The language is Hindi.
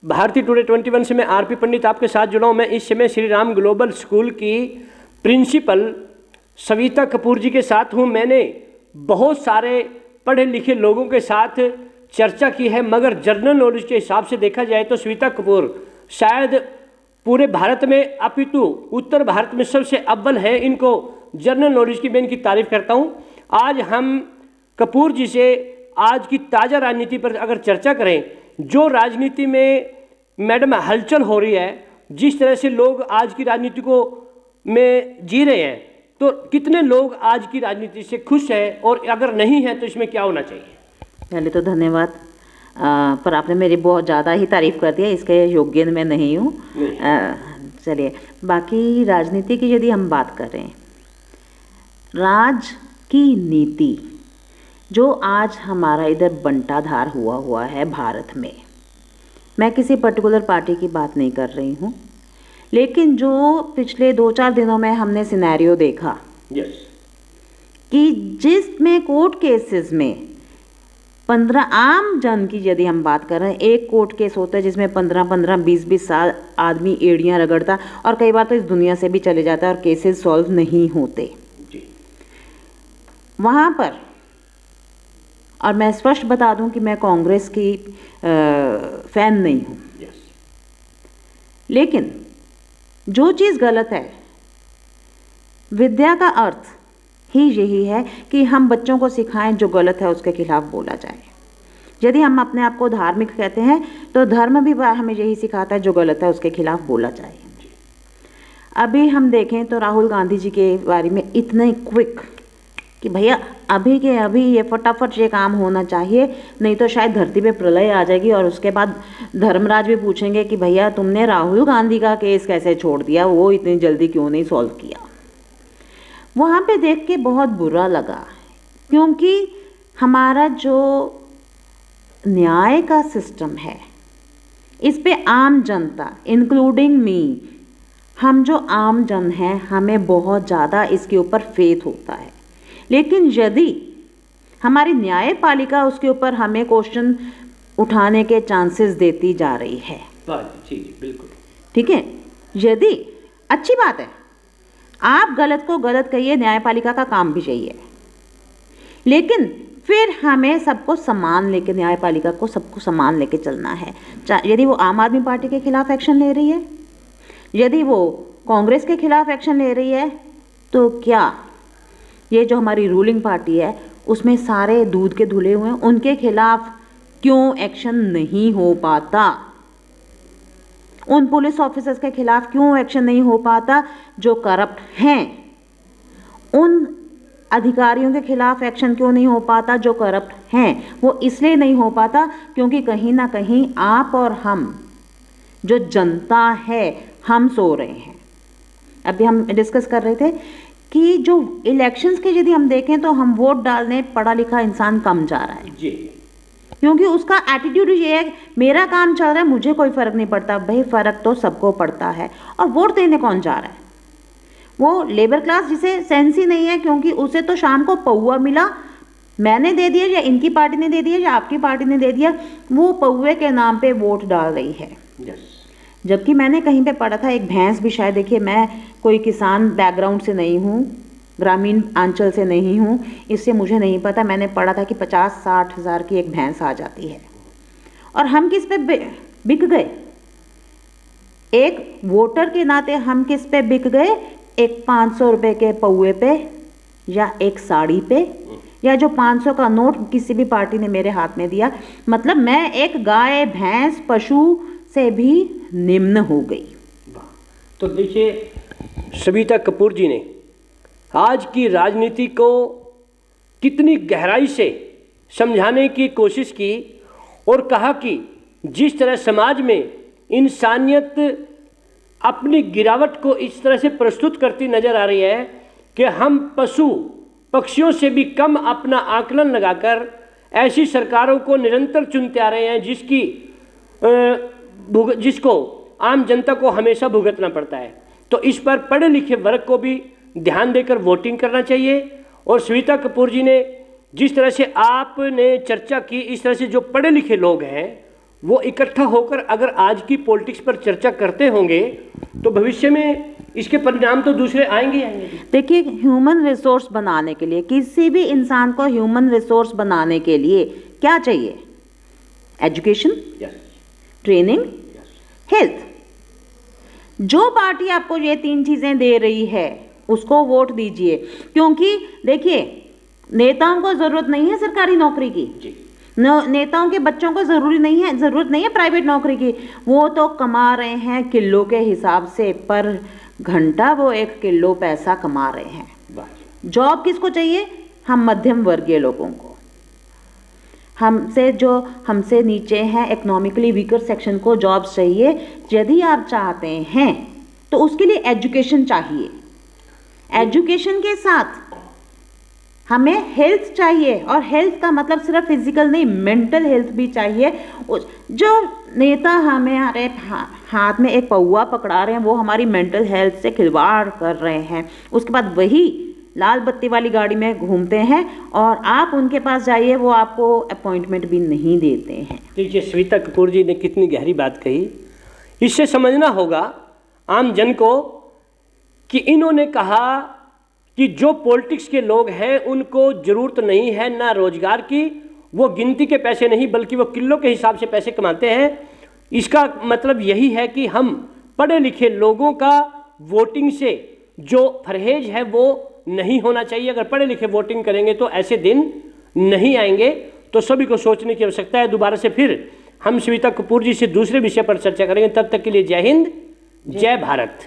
भारतीय टुडे 21 से मैं आरपी पंडित आपके साथ जुड़ा हूँ। मैं इस समय श्री राम ग्लोबल स्कूल की प्रिंसिपल सविता कपूर जी के साथ हूँ। मैंने बहुत सारे पढ़े लिखे लोगों के साथ चर्चा की है, मगर जनरल नॉलेज के हिसाब से देखा जाए तो सविता कपूर शायद पूरे भारत में अपितु उत्तर भारत में सबसे अव्वल है। इनको जनरल नॉलेज की मैं इनकी तारीफ करता हूँ। आज हम कपूर जी से आज की ताज़ा राजनीति पर अगर चर्चा करें, जो राजनीति में मैडम हलचल हो रही है, जिस तरह से लोग आज की राजनीति को में जी रहे हैं, तो कितने लोग आज की राजनीति से खुश हैं और अगर नहीं है तो इसमें क्या होना चाहिए? पहले तो धन्यवाद, पर आपने मेरी बहुत ज़्यादा ही तारीफ कर दिया, इसके योग्य मैं नहीं हूँ। चलिए, बाकी राजनीति की यदि हम बात करें, राज की नीति जो आज हमारा इधर बंटाधार हुआ है भारत में, मैं किसी पर्टिकुलर पार्टी की बात नहीं कर रही हूँ, लेकिन जो पिछले 2-4 दिनों में हमने सिनेरियो देखा कि जिसमें कोर्ट केसेस में 15 आम जन की यदि हम बात कर रहे हैं, एक कोर्ट केस होता है जिसमें 15-15, 20-20 साल आदमी एड़ियाँ रगड़ता और कई बार तो इस दुनिया से भी चले जाता है और केसेस सॉल्व नहीं होते वहाँ पर। और मैं स्पष्ट बता दूं कि मैं कांग्रेस की फैन नहीं हूँ, लेकिन जो चीज़ गलत है, विद्या का अर्थ ही यही है कि हम बच्चों को सिखाएं जो गलत है उसके खिलाफ बोला जाए। यदि हम अपने आप को धार्मिक कहते हैं तो धर्म भी हमें यही सिखाता है जो गलत है उसके खिलाफ बोला जाए। अभी हम देखें तो राहुल गांधी जी के बारे में इतने क्विक कि भैया अभी के अभी ये फटाफट ये काम होना चाहिए, नहीं तो शायद धरती पे प्रलय आ जाएगी। और उसके बाद धर्मराज भी पूछेंगे कि भैया तुमने राहुल गांधी का केस कैसे छोड़ दिया, वो इतनी जल्दी क्यों नहीं सॉल्व किया। वहाँ पे देख के बहुत बुरा लगा, क्योंकि हमारा जो न्याय का सिस्टम है, इस पे आम जनता इंक्लूडिंग मी, हम जो आम जन हैं, हमें बहुत ज़्यादा इसके ऊपर फेथ होता है। लेकिन यदि हमारी न्यायपालिका उसके ऊपर हमें क्वेश्चन उठाने के चांसेस देती जा रही है, बिल्कुल ठीक है, यदि अच्छी बात है, आप गलत को गलत कहिए, न्यायपालिका का काम भी यही है, लेकिन फिर हमें सबको समान लेके, न्यायपालिका को सबको समान लेके चलना है। यदि वो आम आदमी पार्टी के खिलाफ एक्शन ले रही है, यदि वो कांग्रेस के खिलाफ एक्शन ले रही है, तो क्या ये जो हमारी रूलिंग पार्टी है उसमें सारे दूध के धुले हुए हैं, उनके खिलाफ क्यों एक्शन नहीं हो पाता? उन पुलिस ऑफिसर्स के खिलाफ क्यों एक्शन नहीं हो पाता जो करप्ट हैं? उन अधिकारियों के खिलाफ एक्शन क्यों नहीं हो पाता जो करप्ट हैं? वो इसलिए नहीं हो पाता क्योंकि कहीं ना कहीं आप और हम जो जनता है, हम सो रहे हैं। अभी हम डिस्कस कर रहे थे कि जो इलेक्शंस के यदि हम देखें तो हम वोट डालने पढ़ा लिखा इंसान कम जा रहा है जी, क्योंकि उसका एटीट्यूड ये है मेरा काम चल रहा है, मुझे कोई फ़र्क नहीं पड़ता। भाई फ़र्क तो सबको पड़ता है। और वोट देने कौन जा रहा है? वो लेबर क्लास जिसे सेंस ही नहीं है, क्योंकि उसे तो शाम को पौवा मिला, मैंने दे दिया या इनकी पार्टी ने दे दिया या आपकी पार्टी ने दे दिया, वो पौवे के नाम पे वोट डाल रही है। जबकि मैंने कहीं पे पढ़ा था, एक भैंस भी, शायद देखिए मैं कोई किसान बैकग्राउंड से नहीं हूँ, ग्रामीण अंचल से नहीं हूँ, इससे मुझे नहीं पता, मैंने पढ़ा था कि 50-60 हज़ार की एक भैंस आ जाती है। और हम किस पे बिक गए? एक वोटर के नाते हम किस पे बिक गए? एक 500 रुपये के पौवे पे या एक साड़ी पे, या जो 500 का नोट किसी भी पार्टी ने मेरे हाथ में दिया। मतलब मैं एक गाय, भैंस, पशु से भी निम्न हो गई। तो देखिए, सविता कपूर जी ने आज की राजनीति को कितनी गहराई से समझाने की कोशिश की और कहा कि जिस तरह समाज में इंसानियत अपनी गिरावट को इस तरह से प्रस्तुत करती नज़र आ रही है कि हम पशु पक्षियों से भी कम अपना आकलन लगाकर ऐसी सरकारों को निरंतर चुनते आ रहे हैं जिसको आम जनता को हमेशा भुगतना पड़ता है। तो इस पर पढ़े लिखे वर्ग को भी ध्यान देकर वोटिंग करना चाहिए। और सविता कपूर जी ने जिस तरह से आपने चर्चा की, इस तरह से जो पढ़े लिखे लोग हैं वो इकट्ठा होकर अगर आज की पॉलिटिक्स पर चर्चा करते होंगे तो भविष्य में इसके परिणाम तो दूसरे आएंगे ही आएंगे। देखिए, ह्यूमन रिसोर्स बनाने के लिए, किसी भी इंसान को ह्यूमन रिसोर्स बनाने के लिए क्या चाहिए? Education, training, health. जो पार्टी आपको ये 3 चीजें दे रही है उसको वोट दीजिए, क्योंकि देखिए नेताओं को जरूरत नहीं है सरकारी नौकरी की, नेताओं के बच्चों को जरूरत नहीं है प्राइवेट नौकरी की। वो तो कमा रहे हैं किलो के हिसाब से, पर घंटा वो 1 किलो पैसा कमा रहे हैं। जॉब किसको चाहिए? हम मध्यम वर्गीय लोगों को, हमसे नीचे हैं, इकोनॉमिकली वीकर सेक्शन को जॉब्स चाहिए। यदि आप चाहते हैं तो उसके लिए एजुकेशन चाहिए। एजुकेशन के साथ हमें हेल्थ चाहिए, और हेल्थ का मतलब सिर्फ फिजिकल नहीं, मेंटल हेल्थ भी चाहिए। जो नेता हमारे हाथ में एक पौवा पकड़ा रहे हैं वो हमारी मेंटल हेल्थ से खिलवाड़ कर रहे हैं। उसके बाद वही लाल बत्ती वाली गाड़ी में घूमते हैं और आप उनके पास जाइए, वो आपको अपॉइंटमेंट भी नहीं देते हैं। देखिए, श्वेता कपूर जी ने कितनी गहरी बात कही। इससे समझना होगा आम जन को कि इन्होंने कहा कि जो पॉलिटिक्स के लोग हैं उनको ज़रूरत नहीं है ना रोजगार की, वो गिनती के पैसे नहीं बल्कि वो किलो के हिसाब से पैसे कमाते हैं। इसका मतलब यही है कि हम पढ़े लिखे लोगों का वोटिंग से जो परहेज है वो नहीं होना चाहिए। अगर पढ़े लिखे वोटिंग करेंगे तो ऐसे दिन नहीं आएंगे। तो सभी को सोचने की आवश्यकता है। दोबारा से फिर हम श्वेता कपूर जी से दूसरे विषय पर चर्चा करेंगे। तब तक के लिए जय हिंद, जय भारत।